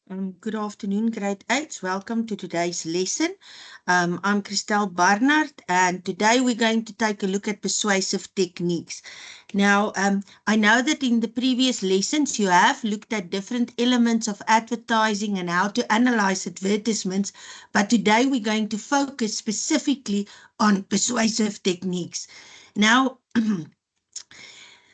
Good afternoon, grade 8s. Welcome to today's lesson. I'm Christelle Barnard, and today we're going to take a look at persuasive techniques. Now, I know that in the previous lessons you have looked at different elements of advertising and how to analyze advertisements, but today we're going to focus specifically on persuasive techniques. Now,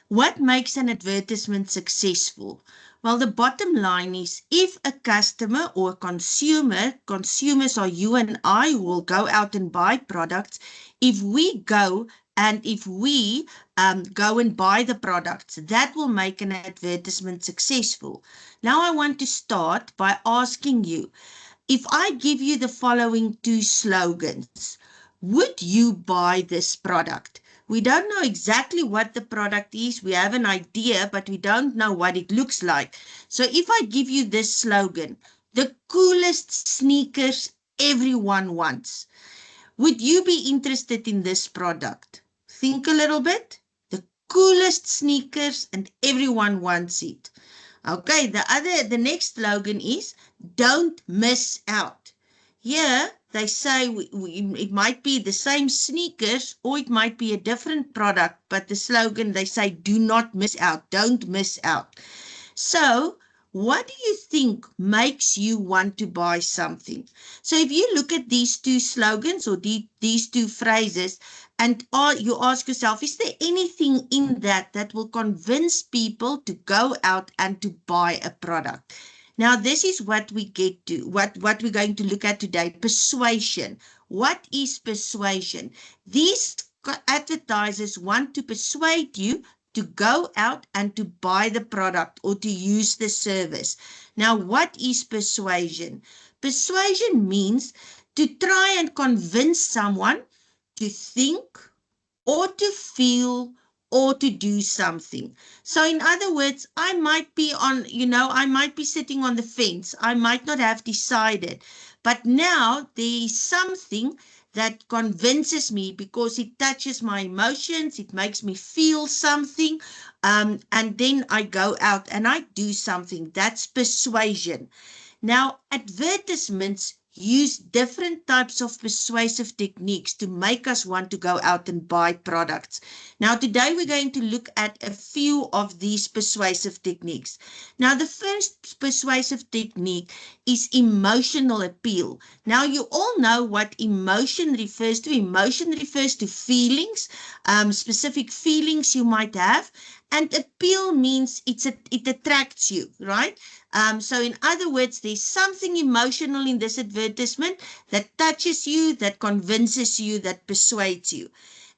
what makes an advertisement successful? Well, the bottom line is if a customer or consumer, consumers are you and I who will go out and buy products, if we go and if we go and buy the products, that will make an advertisement successful. Now, I want to start by asking you, if I give you the following two slogans, would you buy this product? We don't know exactly what the product is. We have an idea, but we don't know what it looks like. So if I give you this slogan, the coolest sneakers everyone wants, would you be interested in this product? Think a little bit. The coolest sneakers and everyone wants it. Okay, the next slogan is don't miss out. Here they say it might be the same sneakers or it might be a different product, but the slogan they say do not miss out, don't miss out. So what do you think makes you want to buy something? So if you look at these two slogans or these two phrases and you ask yourself, is there anything in that will convince people to go out and to buy a product? Now, this is what we get to, what we're going to look at today, persuasion. What is persuasion? These advertisers want to persuade you to go out and to buy the product or to use the service. Now, what is persuasion? Persuasion means to try and convince someone to think or to feel or to do something. So in other words, I might be I might be sitting on the fence. I might not have decided. But now there is something that convinces me because it touches my emotions. It makes me feel something. And then I go out and I do something. That's persuasion. Now, advertisements use different types of persuasive techniques to make us want to go out and buy products. Now, today we're going to look at a few of these persuasive techniques. Now, the first persuasive technique is emotional appeal. Now, you all know what emotion refers to. Emotion refers to feelings, specific feelings you might have. And appeal means it attracts you, right? So in other words, there's something emotional in this advertisement that touches you, that convinces you, that persuades you.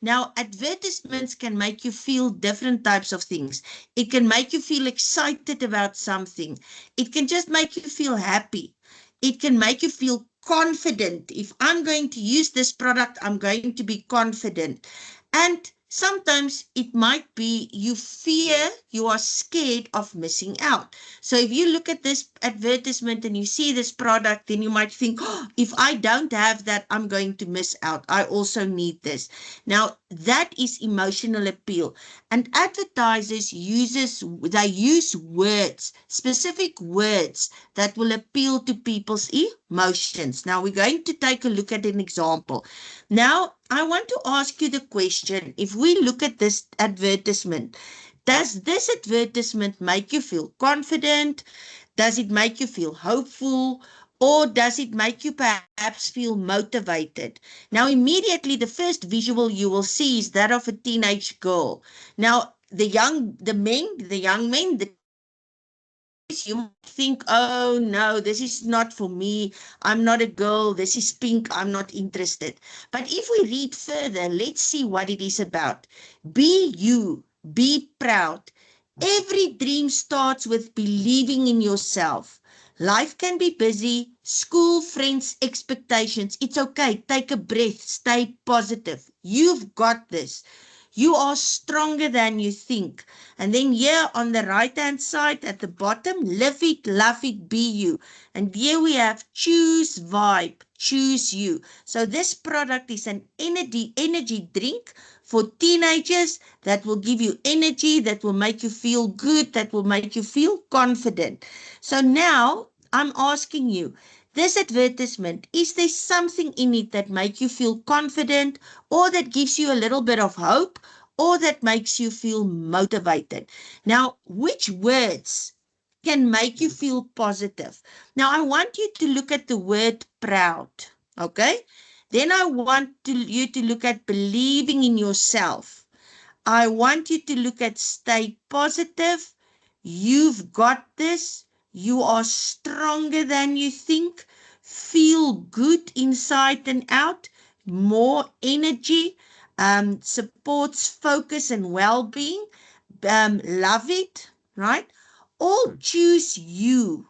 Now, advertisements can make you feel different types of things. It can make you feel excited about something. It can just make you feel happy. It can make you feel confident. If I'm going to use this product, I'm going to be confident. And sometimes it might be you are scared of missing out. So if you look at this advertisement and you see this product, then you might think, oh, if I don't have that, I'm going to miss out. I also need this. Now, that is emotional appeal. And advertisers use words, specific words that will appeal to people's emotions. Now, we're going to take a look at an example. Now, I want to ask you the question, if we look at this advertisement, does this advertisement make you feel confident? Does it make you feel hopeful? Or does it make you perhaps feel motivated? Now, immediately, the first visual you will see is that of a teenage girl. Now, the young men, the boys, you might think, oh no, this is not for me. I'm not a girl. This is pink. I'm not interested. But if we read further, let's see what it is about. Be you. Be proud. Every dream starts with believing in yourself. Life can be busy, school, friends, expectations. It's okay. Take a breath. Stay positive. You've got this. You are stronger than you think. And then here on the right-hand side at the bottom, live it, love it, be you. And here we have choose vibe, choose you. So this product is an energy drink for teenagers that will give you energy, that will make you feel good, that will make you feel confident. So now I'm asking you, this advertisement, is there something in it that makes you feel confident, or that gives you a little bit of hope, or that makes you feel motivated? Now, which words can make you feel positive? Now, I want you to look at the word proud, okay? Then I want you to look at believing in yourself. I want you to look at stay positive. You've got this. You are stronger than you think. Feel good inside and out. More energy. Supports focus and well-being. Love it, right? All choose you.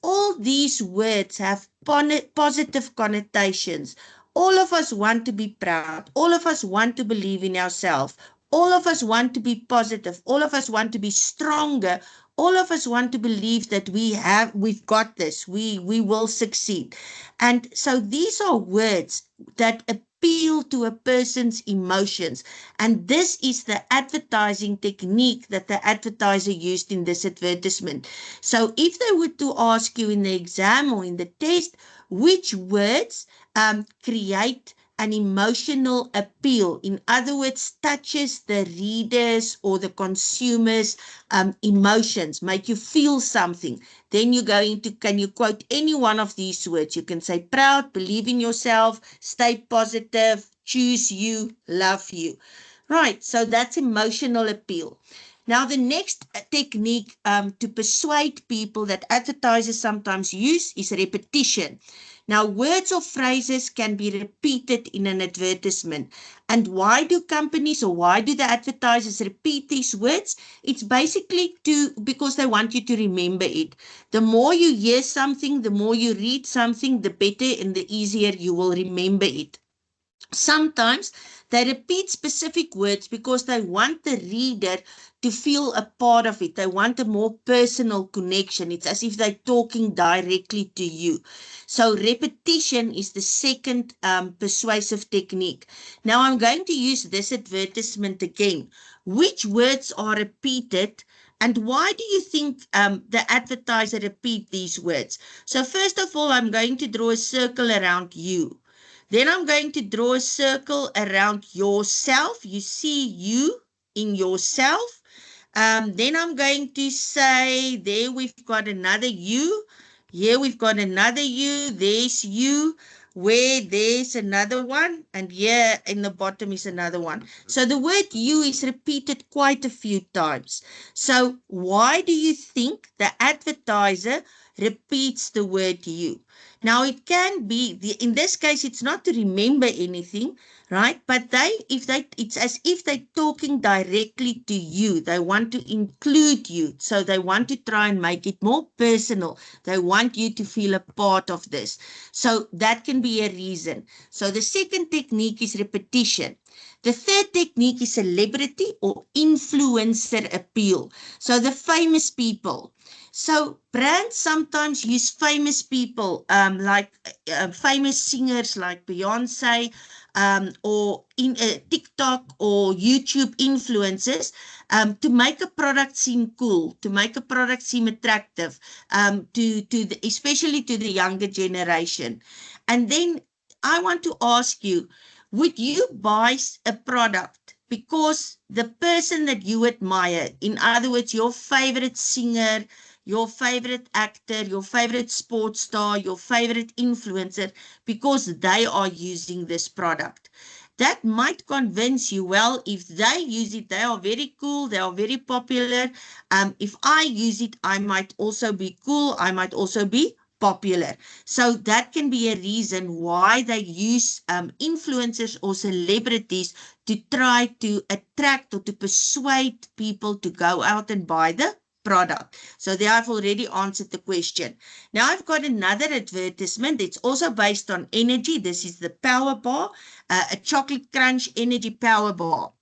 All these words have positive connotations. All of us want to be proud. All of us want to believe in ourselves. All of us want to be positive. All of us want to be stronger. All of us want to believe that we've got this. We will succeed. And so these are words that appeal to a person's emotions. And this is the advertising technique that the advertiser used in this advertisement. So if they were to ask you in the exam or in the test, which words create an emotional appeal, in other words, touches the readers or the consumers' emotions, make you feel something, then you're going to, can you quote any one of these words? You can say proud, believe in yourself, stay positive, choose you, love you. Right, so that's emotional appeal. Now, the next technique to persuade people that advertisers sometimes use is repetition. Now, words or phrases can be repeated in an advertisement. And why do companies or why do the advertisers repeat these words? It's basically because they want you to remember it. The more you hear something, the more you read something, the better and the easier you will remember it. Sometimes they repeat specific words because they want the reader to feel a part of it. They want a more personal connection. It's as if they're talking directly to you. So repetition is the second persuasive technique. Now I'm going to use this advertisement again. Which words are repeated, and why do you think the advertiser repeat these words? So first of all, I'm going to draw a circle around you. Then I'm going to draw a circle around yourself. You see you in yourself. Then I'm going to say, there we've got another you. Here we've got another you. There's you. Where there's another one. And here in the bottom is another one. So the word you is repeated quite a few times. So why do you think the advertiser repeats the word you? Now, it can be, in this case, it's not to remember anything, right? But it's as if they're talking directly to you. They want to include you. So they want to try and make it more personal. They want you to feel a part of this. So that can be a reason. So the second technique is repetition. The third technique is celebrity or influencer appeal. So the famous people. So brands sometimes use famous people, like famous singers like Beyonce, or in TikTok or YouTube influencers, to make a product seem cool, to make a product seem attractive, especially to the younger generation. And then I want to ask you, would you buy a product because the person that you admire, in other words, your favorite singer, your favorite actor, your favorite sports star, your favorite influencer, because they are using this product? That might convince you, well, if they use it, they are very cool, they are very popular. If I use it, I might also be cool, I might also be popular. So that can be a reason why they use influencers or celebrities to try to attract or to persuade people to go out and buy the product. So there I've already answered the question. Now I've got another advertisement. It's also based on energy. This is the Power Bar, a chocolate crunch energy power bar.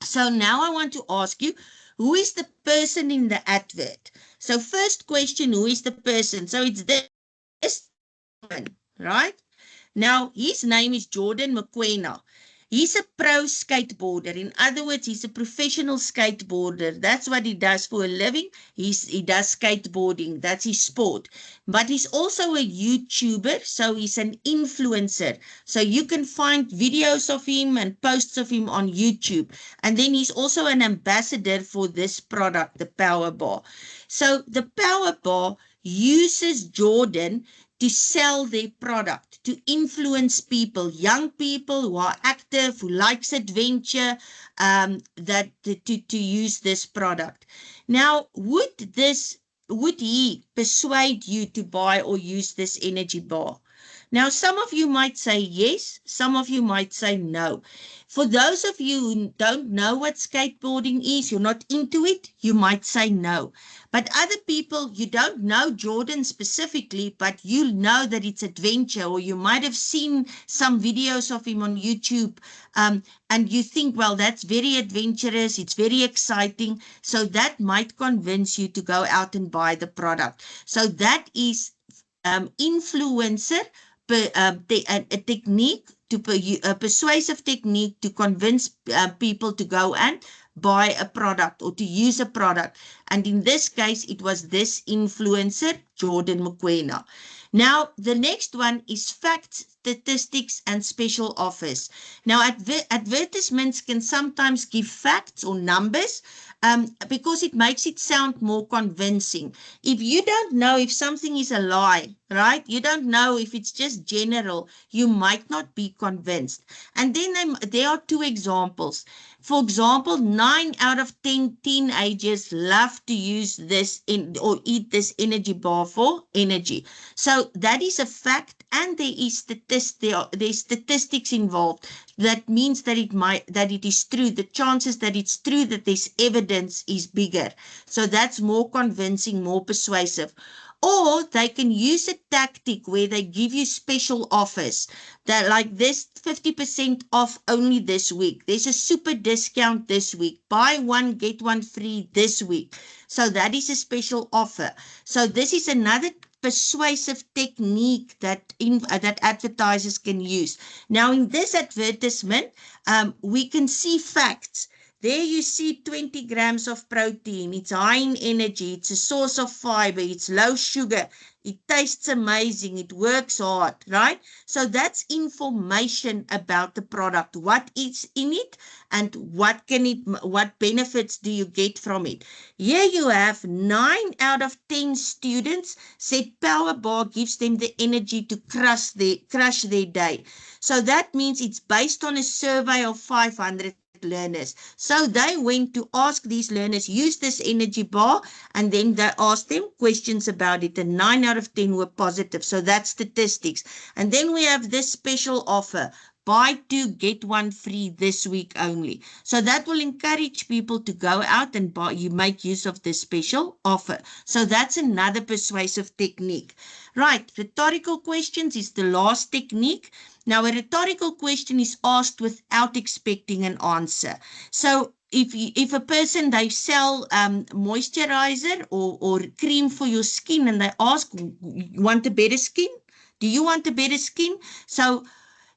So now I want to ask you, who is the person in the advert? So first question, who is the person? So it's this man, right? Now his name is Jordan McQuena. He's a pro skateboarder. In other words, he's a professional skateboarder. That's what he does for a living. He does skateboarding. That's his sport. But he's also a YouTuber, so he's an influencer. So you can find videos of him and posts of him on YouTube. And then he's also an ambassador for this product, the Power Bar. So the Power Bar uses Jordan to sell their product, to influence people, young people who are active, who likes adventure, that to use this product. Now, would he persuade you to buy or use this energy bar? Now, some of you might say yes, some of you might say no. For those of you who don't know what skateboarding is, you're not into it, you might say no. But other people, you don't know Jordan specifically, but you know that it's adventure, or you might have seen some videos of him on YouTube, and you think, well, that's very adventurous, it's very exciting, so that might convince you to go out and buy the product. So that is influencer, a technique, a persuasive technique to convince people to go and buy a product or to use a product. And in this case, it was this influencer, Jordan Mokoena. Now, the next one is facts, statistics, and special offers. Now, advertisements can sometimes give facts or numbers because it makes it sound more convincing. If you don't know if something is a lie, right? You don't know if it's just general, you might not be convinced. And then there are two examples. For example, 9 out of 10 teenagers love to use this or eat this energy bar for energy. So that is a fact, and there is statistics involved. That means that it is true. The chances that it's true, that there's evidence, is bigger. So that's more convincing, more persuasive. Or they can use a tactic where they give you special offers, that like this 50% off only this week. There's a super discount this week. Buy one, get one free this week. So that is a special offer. So this is another persuasive technique that advertisers can use. Now, in this advertisement, we can see facts. There you see 20 grams of protein. It's high in energy. It's a source of fiber. It's low sugar. It tastes amazing. It works hard, right? So that's information about the product. What is in it and what benefits do you get from it? Here you have 9 out of 10 students said Power Bar gives them the energy to crush their day. So that means it's based on a survey of 500 learners. So they went to ask these learners, use this energy bar, and then they asked them questions about it, and 9 out of 10 were positive. So that's statistics. And then we have this special offer, buy 2, get 1 free this week only. So that will encourage people to go out and make use of this special offer. So that's another persuasive technique. Right, rhetorical questions is the last technique. Now, a rhetorical question is asked without expecting an answer. So if a person, they sell moisturizer or cream for your skin, and they ask, want a better skin? Do you want a better skin? So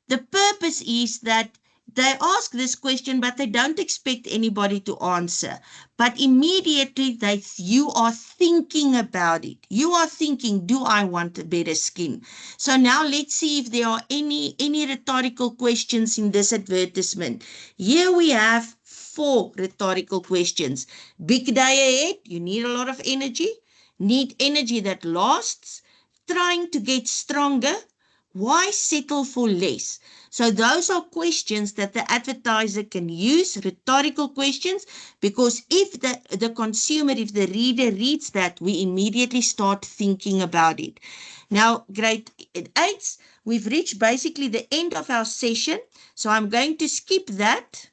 the purpose is that they ask this question, but they don't expect anybody to answer. But immediately you are thinking about it. You are thinking, do I want a better skin? So now let's see if there are any rhetorical questions in this advertisement. Here we have 4 rhetorical questions. Big day ahead, you need a lot of energy. Need energy that lasts. Trying to get stronger. Why settle for less? So those are questions that the advertiser can use, rhetorical questions, because if the consumer, if the reader reads that, we immediately start thinking about it. Now, grade 8, we've reached basically the end of our session, so I'm going to skip that.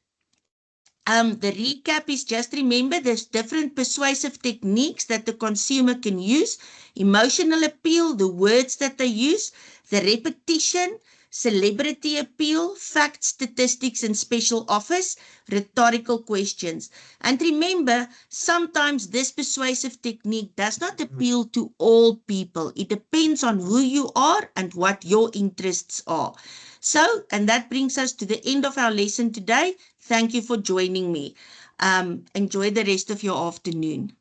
The recap is, just remember there's different persuasive techniques that the consumer can use. Emotional appeal, the words that they use, the repetition, celebrity appeal, facts, statistics, and special offers, rhetorical questions. And remember, sometimes this persuasive technique does not appeal to all people. It depends on who you are and what your interests are. So, and that brings us to the end of our lesson today. Thank you for joining me. Enjoy the rest of your afternoon.